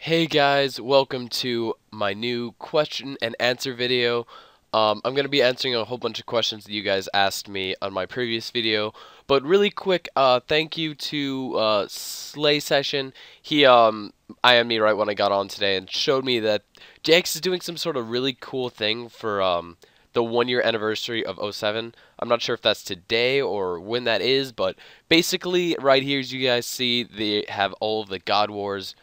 Hey guys, welcome to my new question and answer video. I'm going to be answering a whole bunch of questions that you guys asked me on my previous video. But really quick, thank you to Slay Session. He IM'd me right when I got on today and showed me that Jagex is doing some sort of really cool thing for the 1 year anniversary of 07. I'm not sure if that's today or when that is, but basically right here, as you guys see, they have all of the God Wars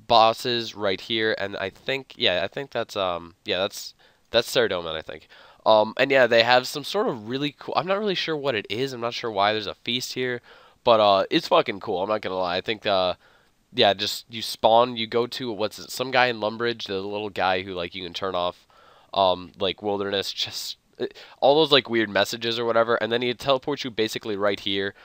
bosses right here, and I think that's that's Ceridoma, I think. And yeah, they have some sort of really cool. I'm not really sure what it is. I'm not sure why there's a feast here, but it's fucking cool. I'm not gonna lie. I think yeah, just you spawn, you go to what's it, some guy in Lumbridge, the little guy who like you can turn off, like wilderness, just all those like weird messages or whatever, and then he teleports you basically right here,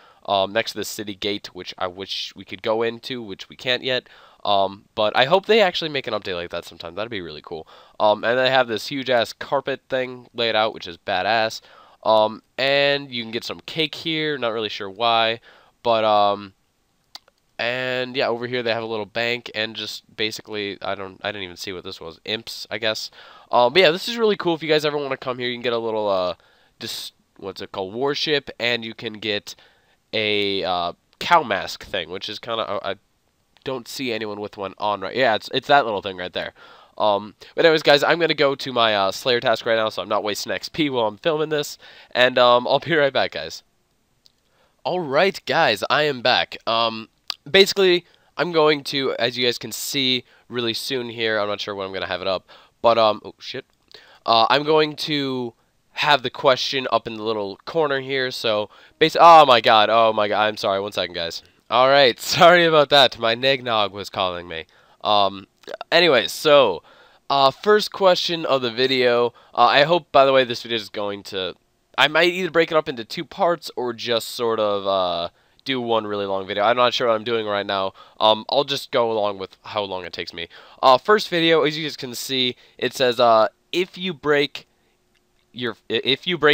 next to the city gate, which I wish we could go into, which we can't yet. But I hope they actually make an update like that sometime. That'd be really cool. And they have this huge ass carpet thing laid out, which is badass. And you can get some cake here. Not really sure why, but and yeah, over here they have a little bank and just basically I didn't even see what this was. Imps, I guess. But yeah, this is really cool. If you guys ever want to come here, you can get a little just what's it called, warship, and you can get a cow mask thing, which is kind of I don't see anyone with one on right. Yeah, it's that little thing right there. But anyways, guys, I'm gonna go to my Slayer task right now, so I'm not wasting XP while I'm filming this, and I'll be right back, guys. All right, guys, I am back. Basically, I'm going to, as you guys can see, really soon here. I'm not sure when I'm gonna have it up, but oh shit. I'm going to have the question up in the little corner here. So, oh my god, I'm sorry. 1 second, guys. All right, sorry about that. My Negnog was calling me. Anyways, so first question of the video. I hope, by the way, this video is going to. I might either break it up into 2 parts or just sort of do one really long video. I'm not sure what I'm doing right now. I'll just go along with how long it takes me. First video, as you guys can see, it says if you break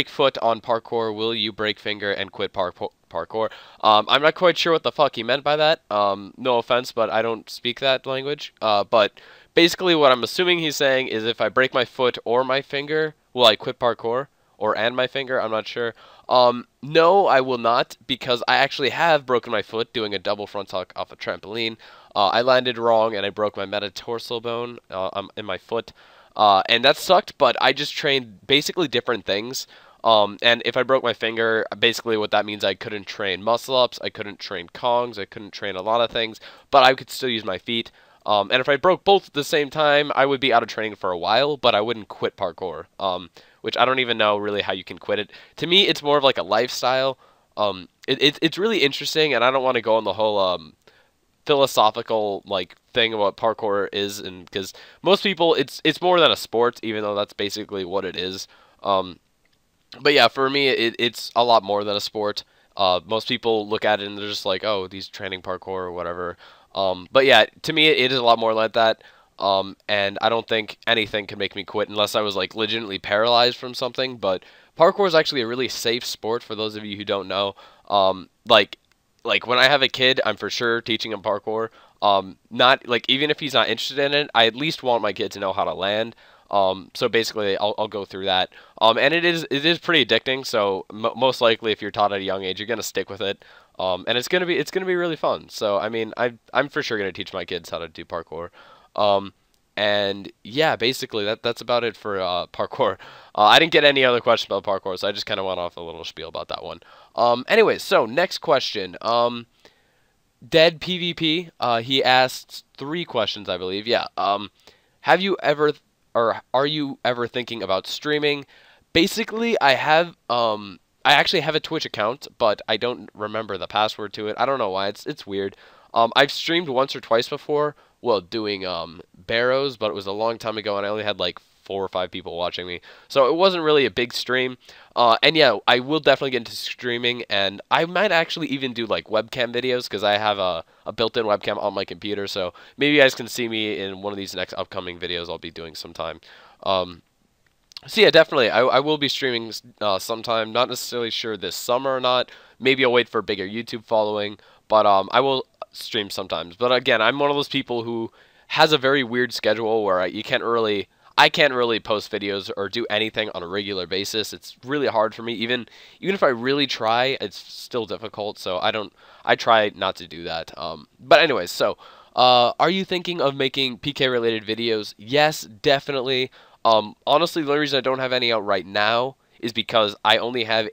foot on parkour, will you break finger and quit parkour? I'm not quite sure what the fuck he meant by that. No offense, but I don't speak that language. But basically what I'm assuming he's saying is if I break my foot or my finger, will I quit parkour? Or and my finger, I'm not sure. No, I will not, because I actually have broken my foot doing a double front tuck off a trampoline. I landed wrong and I broke my metatarsal bone in my foot. And that sucked, but I just trained basically different things. And if I broke my finger, basically what that means, I couldn't train muscle-ups, I couldn't train kongs, I couldn't train a lot of things, but I could still use my feet. And if I broke both at the same time, I would be out of training for a while, but I wouldn't quit parkour. Which I don't even know really how you can quit it. To me, it's more of like a lifestyle. It's really interesting, and I don't want to go on the whole philosophical like thing about parkour is, and because most people it's more than a sport, even though that's basically what it is. But yeah, for me it's a lot more than a sport. Most people look at it and they're just like, oh, these training parkour or whatever. But yeah, to me it is a lot more like that. And I don't think anything can make me quit unless I was like legitimately paralyzed from something. But parkour is actually a really safe sport for those of you who don't know. Like when I have a kid, I'm for sure teaching him parkour. Not like even if he's not interested in it, I at least want my kid to know how to land. So basically, I'll go through that. And it is pretty addicting. So most likely, if you're taught at a young age, you're gonna stick with it. And it's gonna be really fun. So I mean, I'm for sure gonna teach my kids how to do parkour. And yeah, basically that's about it for parkour. I didn't get any other questions about parkour, so I just kind of went off a little spiel about that one. Anyways, so next question. Dead PvP. He asked 3 questions, I believe. Yeah. Have you ever, or are you ever thinking about streaming? Basically, I have. I actually have a Twitch account, but I don't remember the password to it. I don't know why. It's weird. I've streamed once or twice before, well, doing Barrows, but it was a long time ago, and I only had like 4 or 5 people watching me, so it wasn't really a big stream. And yeah, I will definitely get into streaming, and I might actually even do like webcam videos, because I have a built-in webcam on my computer, so maybe you guys can see me in one of these next upcoming videos I'll be doing sometime. So yeah, definitely, I will be streaming sometime. Not necessarily sure this summer or not. Maybe I'll wait for a bigger YouTube following, but I will stream sometimes. But again, I'm one of those people who has a very weird schedule where I can't really post videos or do anything on a regular basis. It's really hard for me. Even if I really try, it's still difficult. So I try not to do that. But anyways, so are you thinking of making PK related videos? Yes, definitely. Honestly, the only reason I don't have any out right now is because I only have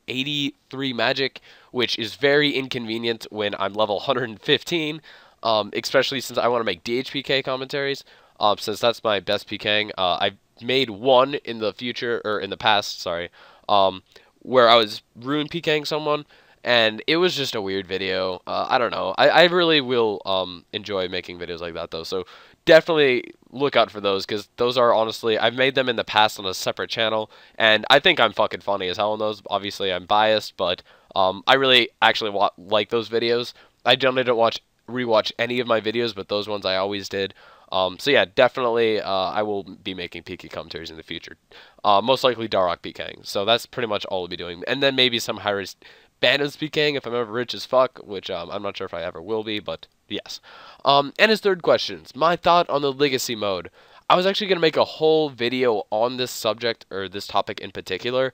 83 magic, which is very inconvenient when I'm level 115, especially since I want to make DHPK commentaries, since that's my best PKing. I've made one in the future, or in the past, sorry, where I was rune PKing someone, and it was just a weird video. I don't know. I really will enjoy making videos like that, though, so definitely look out for those, because those are honestly, I've made them in the past on a separate channel, and I think I'm fucking funny as hell in those. Obviously, I'm biased, but I really actually like those videos. I generally don't rewatch any of my videos, but those ones I always did. So yeah, definitely I will be making PK commentaries in the future. Most likely Dharok PKing. So that's pretty much all I'll be doing. And then maybe some high-risk Bandos PKing if I'm ever rich as fuck, which I'm not sure if I ever will be, but yes. And his third question, my thought on the Legacy mode. I was actually going to make a whole video on this subject, or this topic in particular.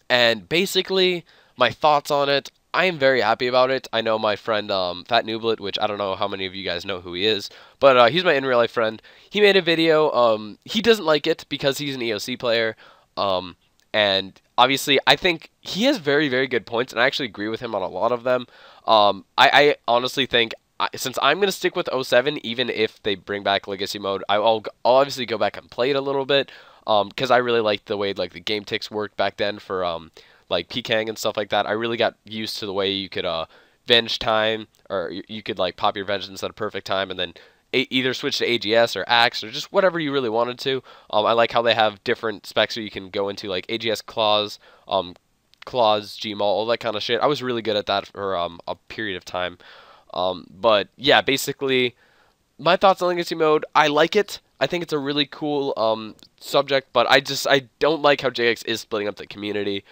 And basically, my thoughts on it, I am very happy about it. I know my friend Fat Nooblet, which I don't know how many of you guys know who he is, but he's my in real life friend. He made a video. He doesn't like it because he's an EOC player, and obviously I think he has very, very good points, and I actually agree with him on a lot of them. I honestly think, since I'm going to stick with 07, even if they bring back Legacy mode, I'll obviously go back and play it a little bit, because I really liked the way like the game ticks worked back then for like PKing and stuff like that. I really got used to the way you could venge time, or you could like pop your vengeance at a perfect time and then either switch to AGS or Axe or just whatever you really wanted to. I like how they have different specs where you can go into like AGS claws, Gmaul, all that kind of shit. I was really good at that for a period of time. But yeah, basically, my thoughts on Legacy mode, I like it. I think it's a really cool subject, but I don't like how Jagex is splitting up the community.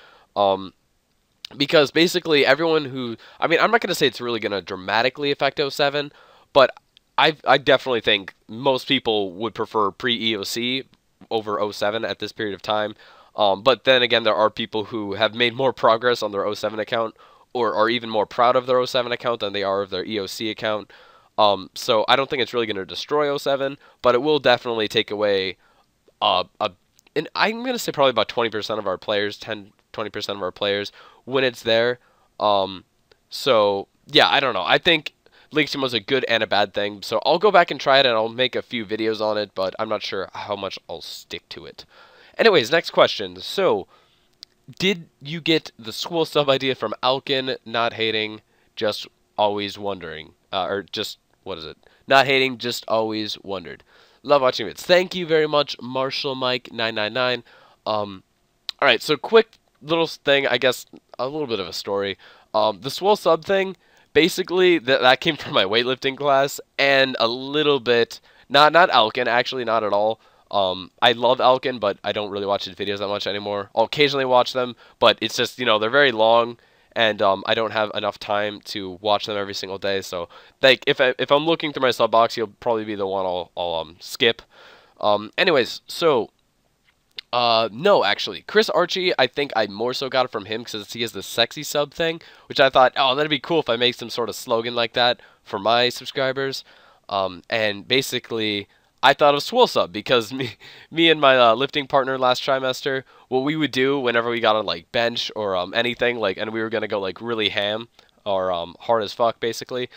Because basically everyone who, I mean, I'm not going to say it's really going to dramatically affect 07, but I definitely think most people would prefer pre-EOC over 07 at this period of time. But then again, there are people who have made more progress on their 07 account, or are even more proud of their 07 account than they are of their EOC account. So I don't think it's really going to destroy 07, but it will definitely take away, and I'm going to say probably about 20% of our players, 20% of our players, when it's there. So yeah, I don't know. I think Legacy mode is a good and a bad thing. So I'll go back and try it, and I'll make a few videos on it, but I'm not sure how much I'll stick to it. Anyways, next question. So, did you get the school sub idea from Alkin? Not hating, just always wondering. Or just, what is it? Not hating, just always wondered. Love watching it. Thank you very much, Marshall Mike 999. Alright, so quick little thing, I guess, a little bit of a story. The swole sub thing, basically, that came from my weightlifting class, and a little bit, not Alkin, actually, not at all. I love Alkin, but I don't really watch his videos that much anymore. I'll occasionally watch them, but it's just, you know, they're very long, and I don't have enough time to watch them every single day. So, like, if I'm looking through my sub box, he'll probably be the one I'll skip. Anyways, so no, actually, Chris Archie, I think I more so got it from him because he has the sexy sub thing, which I thought, oh, that'd be cool if I make some sort of slogan like that for my subscribers. And basically, I thought of swole sub because me and my lifting partner last trimester, what we would do whenever we got on like bench or anything, like, and we were gonna go like really ham or hard as fuck, basically.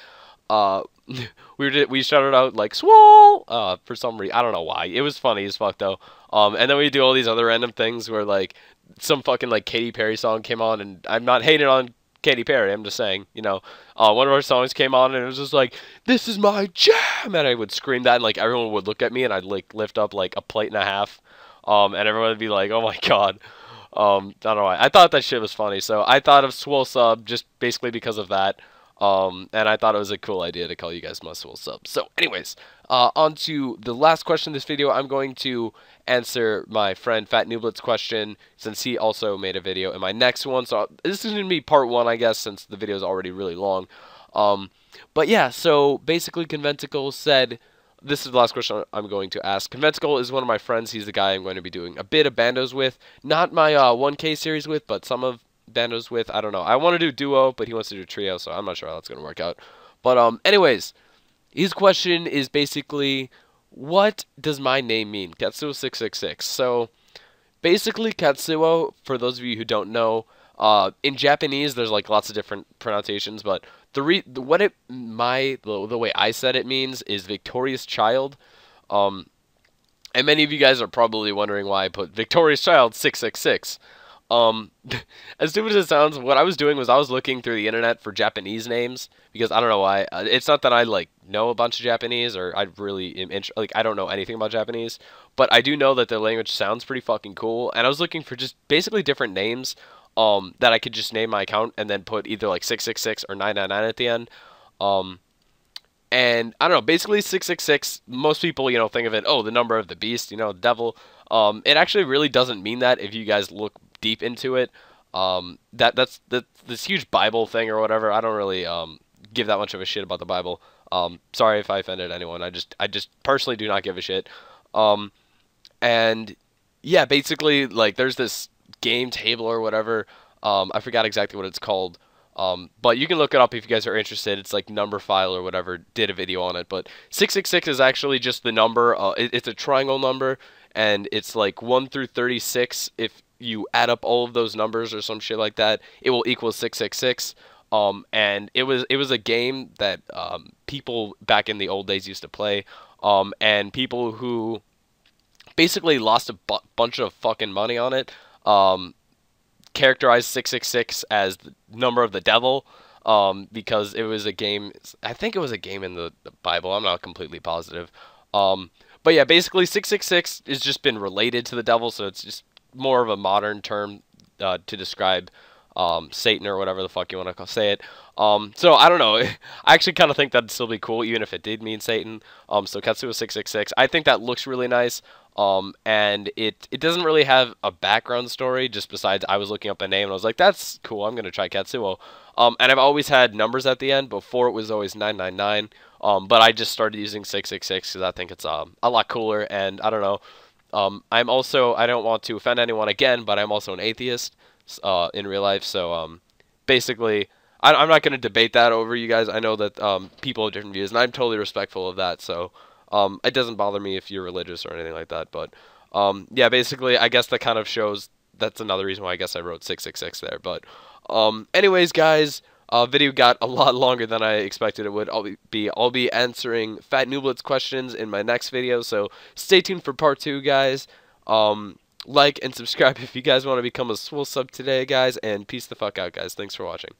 We shouted out like swole for some reason. I don't know why. It was funny as fuck though. And then we do all these other random things where like some fucking like Katy Perry song came on, and I'm not hating on Katy Perry. I'm just saying, you know, one of our songs came on and it was just like, "This is my jam," and I would scream that, and like everyone would look at me, and I'd like lift up like a plate and a half, and everyone would be like, "Oh my god." I don't know why. I thought that shit was funny, so I thought of swole sub just basically because of that. And I thought it was a cool idea to call you guys my swole sub. So, anyways, on to the last question of this video. I'm going to answer my friend Fat Nooblet's question, since he also made a video in my next one. So, this is going to be part one, I guess, since the video is already really long. But yeah, so basically Conventicle said, this is the last question I'm going to ask. Conventicle is one of my friends. He's the guy I'm going to be doing a bit of Bandos with. Not my 1K series with, but some of Bandos with. I don't know. I want to do duo, but he wants to do trio, so I'm not sure how that's going to work out. But anyways, his question is basically, what does my name mean? Katsuo666. So basically, Katsuo, for those of you who don't know, in Japanese there's like lots of different pronunciations, but the way I said it means is victorious child. Um, and many of you guys are probably wondering why I put victorious child 666. Um, as stupid as it sounds, what I was doing was I was looking through the internet for Japanese names because I don't know why. It's not that I like know a bunch of Japanese or I really am like I don't know anything about Japanese, but I do know that their language sounds pretty fucking cool. And I was looking for just basically different names that I could just name my account and then put either like 666 or 999 at the end. Um, and I don't know, basically 666, most people, think of it, oh, the number of the beast, the devil. It actually really doesn't mean that if you guys look deep into it. That's this huge Bible thing or whatever. I don't really give that much of a shit about the Bible. Sorry if I offended anyone. I just personally do not give a shit. Um, and yeah, basically like there's this game table or whatever. I forgot exactly what it's called. But you can look it up if you guys are interested. It's like Numberphile or whatever did a video on it. But 666 is actually just the number. It's a triangle number, and it's like 1 through 36. If you add up all of those numbers or some shit like that, it will equal 666. And it was a game that people back in the old days used to play. And people who basically lost a bunch of fucking money on it. Characterized 666 as the number of the devil, because it was a game. I think it was a game in the Bible. I'm not completely positive. But yeah, basically 666 has just been related to the devil, so it's just more of a modern term to describe Satan or whatever the fuck you want to say it. So I don't know. I actually kind of think that'd still be cool, even if it did mean Satan. So Katsuo666. I think that looks really nice. And it doesn't really have a background story, just besides I was looking up a name and I was like, that's cool, I'm gonna try Katsuo. And I've always had numbers at the end. Before it was always 999. But I just started using 666 because I think it's a lot cooler. And I don't know. I don't want to offend anyone again, but I'm also an atheist in real life. So basically, I'm not going to debate that over you guys. I know that people have different views, and I'm totally respectful of that. So it doesn't bother me if you're religious or anything like that. But yeah, basically, I guess that kind of shows. That's another reason why I guess I wrote 666 there. But anyways, guys. Video got a lot longer than I expected it would. I'll be answering Fat Nooblets questions in my next video, so stay tuned for part 2, guys. Like and subscribe if you guys want to become a swole sub today, guys, and peace the fuck out, guys. Thanks for watching.